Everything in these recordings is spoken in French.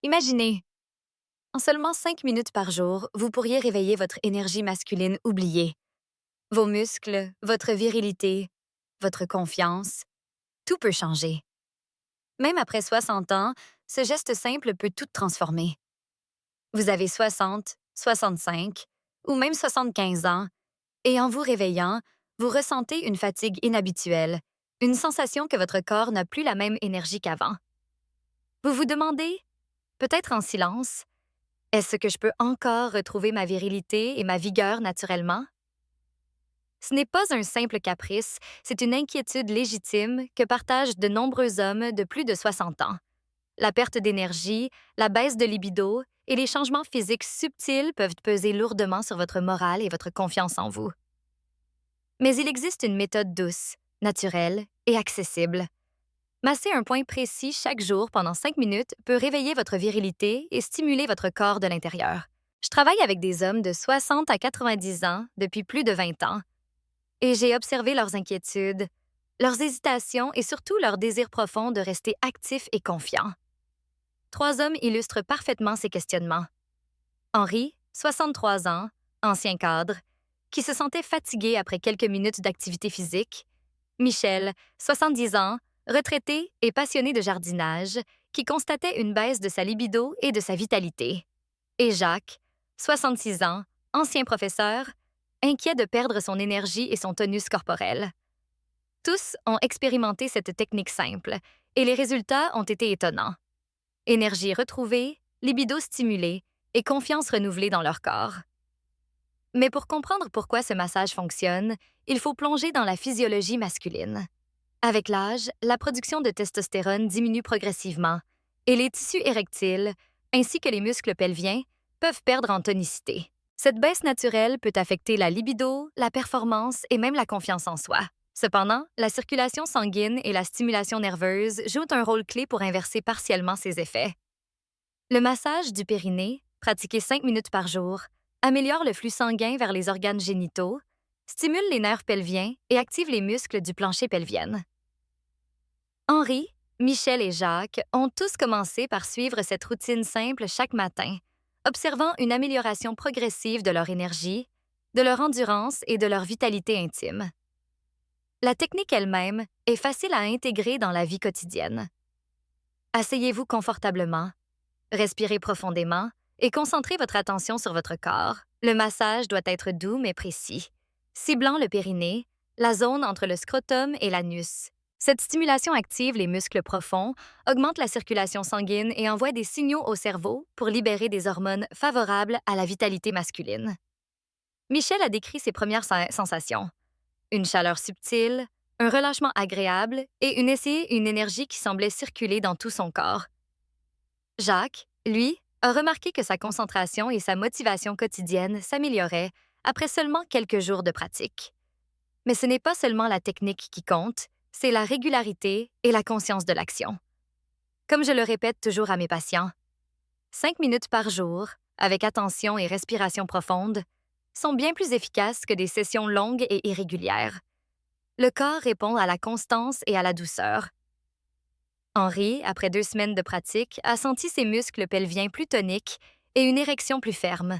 Imaginez, en seulement 5 minutes par jour, vous pourriez réveiller votre énergie masculine oubliée. Vos muscles, votre virilité, votre confiance, tout peut changer. Même après 60 ans, ce geste simple peut tout transformer. Vous avez 60, 65 ou même 75 ans, et en vous réveillant, vous ressentez une fatigue inhabituelle, une sensation que votre corps n'a plus la même énergie qu'avant. Vous vous demandez, peut-être en silence, est-ce que je peux encore retrouver ma virilité et ma vigueur naturellement? Ce n'est pas un simple caprice, c'est une inquiétude légitime que partagent de nombreux hommes de plus de 60 ans. La perte d'énergie, la baisse de libido et les changements physiques subtils peuvent peser lourdement sur votre morale et votre confiance en vous. Mais il existe une méthode douce, naturelle et accessible. Masser un point précis chaque jour pendant 5 minutes peut réveiller votre virilité et stimuler votre corps de l'intérieur. Je travaille avec des hommes de 60 à 90 ans depuis plus de 20 ans et j'ai observé leurs inquiétudes, leurs hésitations et surtout leur désir profond de rester actifs et confiants. 3 hommes illustrent parfaitement ces questionnements. Henri, 63 ans, ancien cadre, qui se sentait fatigué après quelques minutes d'activité physique. Michel, 70 ans, retraité et passionné de jardinage, qui constatait une baisse de sa libido et de sa vitalité. Et Jacques, 66 ans, ancien professeur, inquiet de perdre son énergie et son tonus corporel. Tous ont expérimenté cette technique simple, et les résultats ont été étonnants. Énergie retrouvée, libido stimulée et confiance renouvelée dans leur corps. Mais pour comprendre pourquoi ce massage fonctionne, il faut plonger dans la physiologie masculine. Avec l'âge, la production de testostérone diminue progressivement et les tissus érectiles, ainsi que les muscles pelviens, peuvent perdre en tonicité. Cette baisse naturelle peut affecter la libido, la performance et même la confiance en soi. Cependant, la circulation sanguine et la stimulation nerveuse jouent un rôle clé pour inverser partiellement ces effets. Le massage du périnée, pratiqué 5 minutes par jour, améliore le flux sanguin vers les organes génitaux, stimule les nerfs pelviens et active les muscles du plancher pelvien. Henri, Michel et Jacques ont tous commencé par suivre cette routine simple chaque matin, observant une amélioration progressive de leur énergie, de leur endurance et de leur vitalité intime. La technique elle-même est facile à intégrer dans la vie quotidienne. Asseyez-vous confortablement, respirez profondément et concentrez votre attention sur votre corps. Le massage doit être doux mais précis, ciblant le périnée, la zone entre le scrotum et l'anus. Cette stimulation active les muscles profonds, augmente la circulation sanguine et envoie des signaux au cerveau pour libérer des hormones favorables à la vitalité masculine. Michel a décrit ses premières sensations. Une chaleur subtile, un relâchement agréable et une énergie qui semblait circuler dans tout son corps. Jacques, lui, a remarqué que sa concentration et sa motivation quotidienne s'amélioraient après seulement quelques jours de pratique. Mais ce n'est pas seulement la technique qui compte, c'est la régularité et la conscience de l'action. Comme je le répète toujours à mes patients, 5 minutes par jour, avec attention et respiration profonde, sont bien plus efficaces que des sessions longues et irrégulières. Le corps répond à la constance et à la douceur. Henri, après 2 semaines de pratique, a senti ses muscles pelviens plus toniques et une érection plus ferme,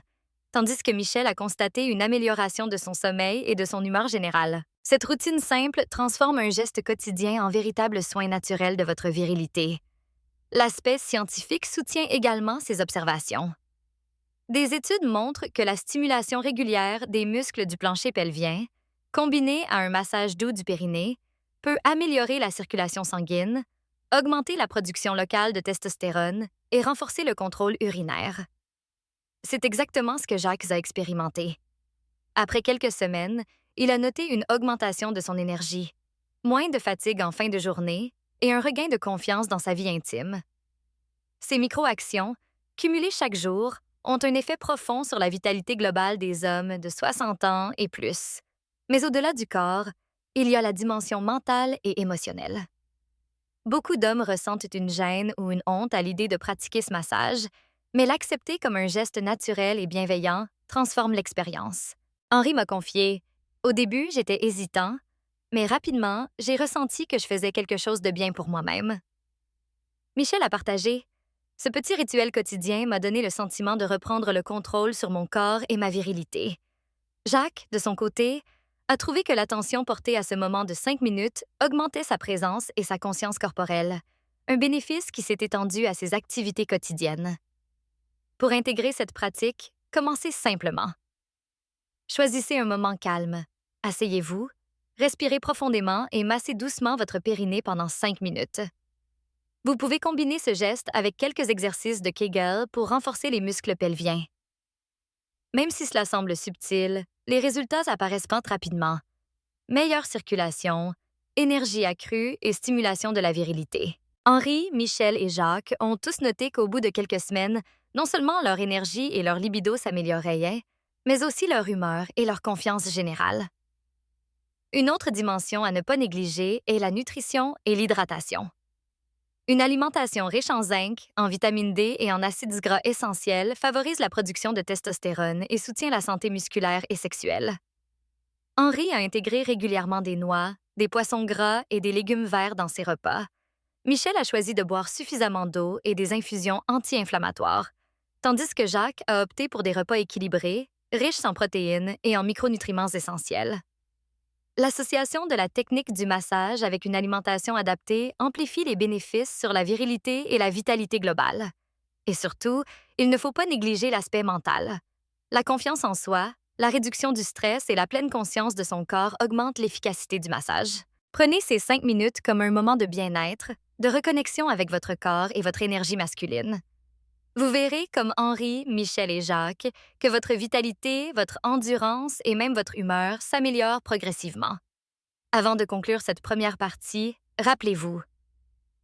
tandis que Michel a constaté une amélioration de son sommeil et de son humeur générale. Cette routine simple transforme un geste quotidien en véritable soin naturel de votre virilité. L'aspect scientifique soutient également ces observations. Des études montrent que la stimulation régulière des muscles du plancher pelvien, combinée à un massage doux du périnée, peut améliorer la circulation sanguine, augmenter la production locale de testostérone et renforcer le contrôle urinaire. C'est exactement ce que Jacques a expérimenté. Après quelques semaines, il a noté une augmentation de son énergie, moins de fatigue en fin de journée et un regain de confiance dans sa vie intime. Ces micro-actions, cumulées chaque jour, ont un effet profond sur la vitalité globale des hommes de 60 ans et plus. Mais au-delà du corps, il y a la dimension mentale et émotionnelle. Beaucoup d'hommes ressentent une gêne ou une honte à l'idée de pratiquer ce massage, mais l'accepter comme un geste naturel et bienveillant transforme l'expérience. Henri m'a confié, au début, j'étais hésitant, mais rapidement, j'ai ressenti que je faisais quelque chose de bien pour moi-même. Michel a partagé, Ce petit rituel quotidien m'a donné le sentiment de reprendre le contrôle sur mon corps et ma virilité. Jacques, de son côté, a trouvé que l'attention portée à ce moment de 5 minutes augmentait sa présence et sa conscience corporelle, un bénéfice qui s'est étendu à ses activités quotidiennes. Pour intégrer cette pratique, commencez simplement. Choisissez un moment calme. Asseyez-vous, respirez profondément et massez doucement votre périnée pendant 5 minutes. Vous pouvez combiner ce geste avec quelques exercices de Kegel pour renforcer les muscles pelviens. Même si cela semble subtil, les résultats apparaissent rapidement. Meilleure circulation, énergie accrue et stimulation de la virilité. Henri, Michel et Jacques ont tous noté qu'au bout de quelques semaines, non seulement leur énergie et leur libido s'amélioraient, mais aussi leur humeur et leur confiance générale. Une autre dimension à ne pas négliger est la nutrition et l'hydratation. Une alimentation riche en zinc, en vitamine D et en acides gras essentiels favorise la production de testostérone et soutient la santé musculaire et sexuelle. Henri a intégré régulièrement des noix, des poissons gras et des légumes verts dans ses repas. Michel a choisi de boire suffisamment d'eau et des infusions anti-inflammatoires, tandis que Jacques a opté pour des repas équilibrés, riches en protéines et en micronutriments essentiels. L'association de la technique du massage avec une alimentation adaptée amplifie les bénéfices sur la virilité et la vitalité globale. Et surtout, il ne faut pas négliger l'aspect mental. La confiance en soi, la réduction du stress et la pleine conscience de son corps augmentent l'efficacité du massage. Prenez ces 5 minutes comme un moment de bien-être, de reconnexion avec votre corps et votre énergie masculine. Vous verrez, comme Henri, Michel et Jacques, que votre vitalité, votre endurance et même votre humeur s'améliorent progressivement. Avant de conclure cette première partie, rappelez-vous,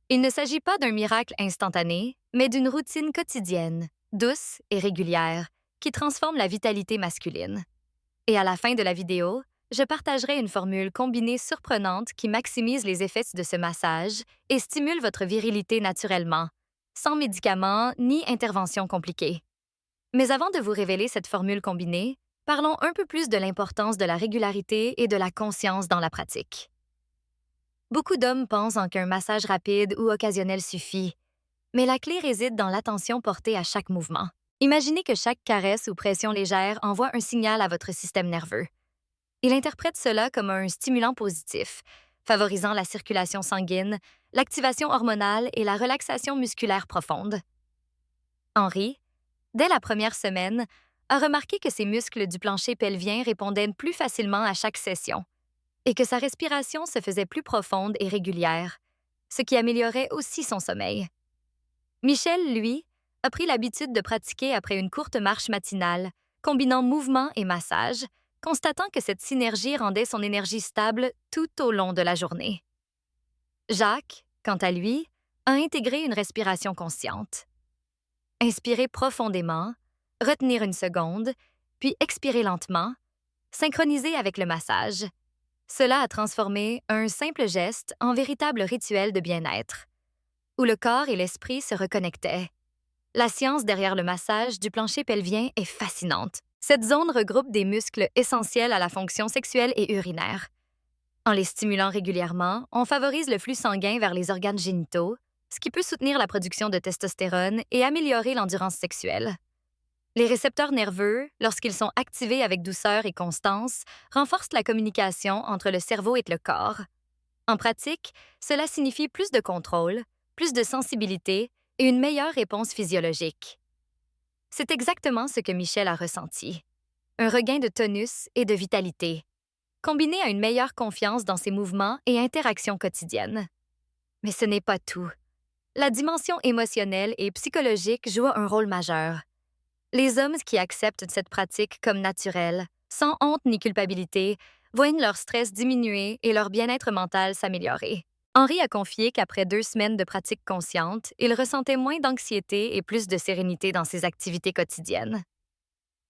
il ne s'agit pas d'un miracle instantané, mais d'une routine quotidienne, douce et régulière, qui transforme la vitalité masculine. Et à la fin de la vidéo, je partagerai une formule combinée surprenante qui maximise les effets de ce massage et stimule votre virilité naturellement, sans médicaments ni interventions compliquées. Mais avant de vous révéler cette formule combinée, parlons un peu plus de l'importance de la régularité et de la conscience dans la pratique. Beaucoup d'hommes pensent qu'un massage rapide ou occasionnel suffit, mais la clé réside dans l'attention portée à chaque mouvement. Imaginez que chaque caresse ou pression légère envoie un signal à votre système nerveux. Il interprète cela comme un stimulant positif, favorisant la circulation sanguine, l'activation hormonale et la relaxation musculaire profonde. Henri, dès la première semaine, a remarqué que ses muscles du plancher pelvien répondaient plus facilement à chaque session et que sa respiration se faisait plus profonde et régulière, ce qui améliorait aussi son sommeil. Michel, lui, a pris l'habitude de pratiquer après une courte marche matinale, combinant mouvement et massage, constatant que cette synergie rendait son énergie stable tout au long de la journée. Jacques, quant à lui, a intégré une respiration consciente. Inspirez profondément, retenir une seconde, puis expirer lentement, synchronisé avec le massage. Cela a transformé un simple geste en véritable rituel de bien-être, où le corps et l'esprit se reconnectaient. La science derrière le massage du plancher pelvien est fascinante. Cette zone regroupe des muscles essentiels à la fonction sexuelle et urinaire. En les stimulant régulièrement, on favorise le flux sanguin vers les organes génitaux, ce qui peut soutenir la production de testostérone et améliorer l'endurance sexuelle. Les récepteurs nerveux, lorsqu'ils sont activés avec douceur et constance, renforcent la communication entre le cerveau et le corps. En pratique, cela signifie plus de contrôle, plus de sensibilité et une meilleure réponse physiologique. C'est exactement ce que Michel a ressenti. Un regain de tonus et de vitalité, combiné à une meilleure confiance dans ses mouvements et interactions quotidiennes. Mais ce n'est pas tout. La dimension émotionnelle et psychologique joue un rôle majeur. Les hommes qui acceptent cette pratique comme naturelle, sans honte ni culpabilité, voient leur stress diminuer et leur bien-être mental s'améliorer. Henri a confié qu'après 2 semaines de pratique consciente, il ressentait moins d'anxiété et plus de sérénité dans ses activités quotidiennes.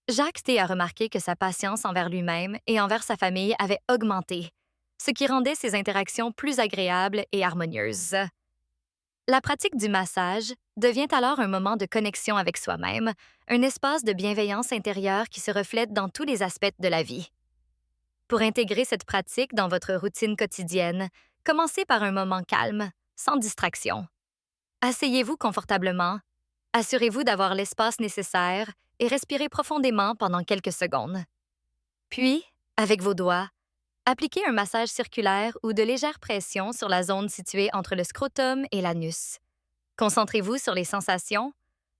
Jacques T. a remarqué que sa patience envers lui-même et envers sa famille avait augmenté, ce qui rendait ses interactions plus agréables et harmonieuses. La pratique du massage devient alors un moment de connexion avec soi-même, un espace de bienveillance intérieure qui se reflète dans tous les aspects de la vie. Pour intégrer cette pratique dans votre routine quotidienne, commencez par un moment calme, sans distraction. Asseyez-vous confortablement, Assurez-vous d'avoir l'espace nécessaire et respirez profondément pendant quelques secondes. Puis, avec vos doigts, appliquez un massage circulaire ou de légère pression sur la zone située entre le scrotum et l'anus. Concentrez-vous sur les sensations,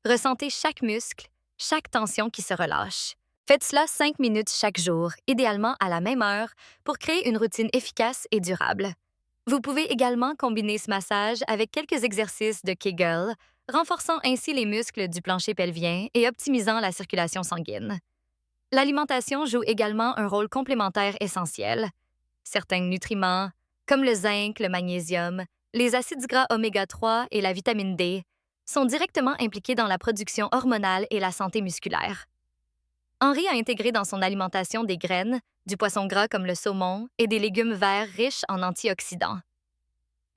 ressentez chaque muscle, chaque tension qui se relâche. Faites cela 5 minutes chaque jour, idéalement à la même heure, pour créer une routine efficace et durable. Vous pouvez également combiner ce massage avec quelques exercices de Kegel, renforçant ainsi les muscles du plancher pelvien et optimisant la circulation sanguine. L'alimentation joue également un rôle complémentaire essentiel. Certains nutriments, comme le zinc, le magnésium, les acides gras oméga 3 et la vitamine D, sont directement impliqués dans la production hormonale et la santé musculaire. Henri a intégré dans son alimentation des graines, du poisson gras comme le saumon et des légumes verts riches en antioxydants.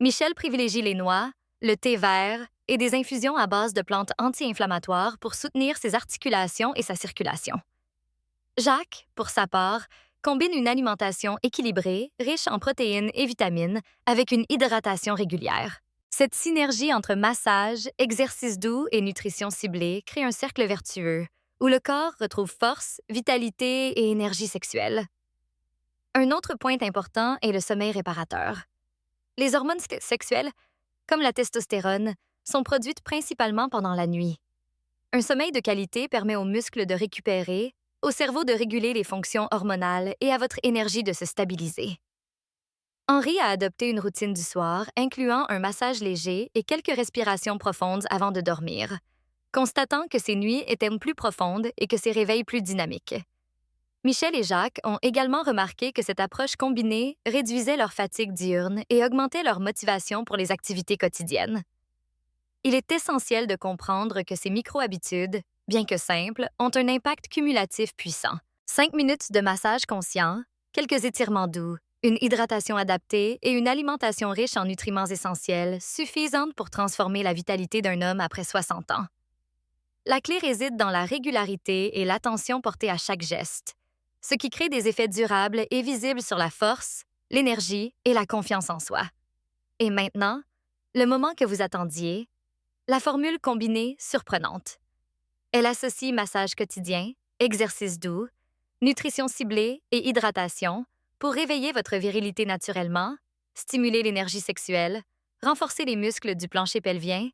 Michel privilégie les noix, le thé vert et des infusions à base de plantes anti-inflammatoires pour soutenir ses articulations et sa circulation. Jacques, pour sa part, combine une alimentation équilibrée, riche en protéines et vitamines, avec une hydratation régulière. Cette synergie entre massage, exercice doux et nutrition ciblée crée un cercle vertueux, où le corps retrouve force, vitalité et énergie sexuelle. Un autre point important est le sommeil réparateur. Les hormones sexuelles, comme la testostérone, sont produites principalement pendant la nuit. Un sommeil de qualité permet aux muscles de récupérer, au cerveau de réguler les fonctions hormonales et à votre énergie de se stabiliser. Henri a adopté une routine du soir incluant un massage léger et quelques respirations profondes avant de dormir, constatant que ses nuits étaient plus profondes et que ses réveils plus dynamiques. Michel et Jacques ont également remarqué que cette approche combinée réduisait leur fatigue diurne et augmentait leur motivation pour les activités quotidiennes. Il est essentiel de comprendre que ces micro-habitudes, bien que simples, ont un impact cumulatif puissant. 5 minutes de massage conscient, quelques étirements doux, une hydratation adaptée et une alimentation riche en nutriments essentiels suffisantes pour transformer la vitalité d'un homme après 60 ans. La clé réside dans la régularité et l'attention portée à chaque geste, ce qui crée des effets durables et visibles sur la force, l'énergie et la confiance en soi. Et maintenant, le moment que vous attendiez, la formule combinée surprenante. Elle associe massage quotidien, exercice doux, nutrition ciblée et hydratation pour réveiller votre virilité naturellement, stimuler l'énergie sexuelle, renforcer les muscles du plancher pelvien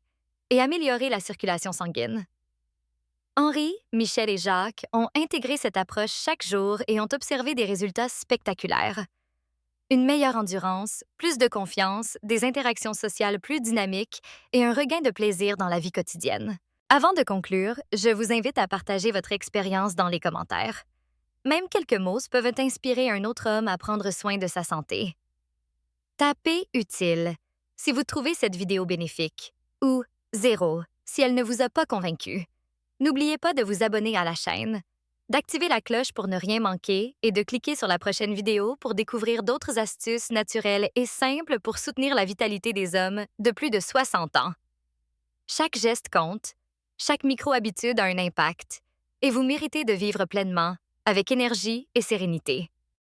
et améliorer la circulation sanguine. Henri, Michel et Jacques ont intégré cette approche chaque jour et ont observé des résultats spectaculaires. Une meilleure endurance, plus de confiance, des interactions sociales plus dynamiques et un regain de plaisir dans la vie quotidienne. Avant de conclure, je vous invite à partager votre expérience dans les commentaires. Même quelques mots peuvent inspirer un autre homme à prendre soin de sa santé. Tapez « utile » si vous trouvez cette vidéo bénéfique ou « 0 » si elle ne vous a pas convaincu. N'oubliez pas de vous abonner à la chaîne, d'activer la cloche pour ne rien manquer et de cliquer sur la prochaine vidéo pour découvrir d'autres astuces naturelles et simples pour soutenir la vitalité des hommes de plus de 60 ans. Chaque geste compte, chaque micro-habitude a un impact, et vous méritez de vivre pleinement, avec énergie et sérénité.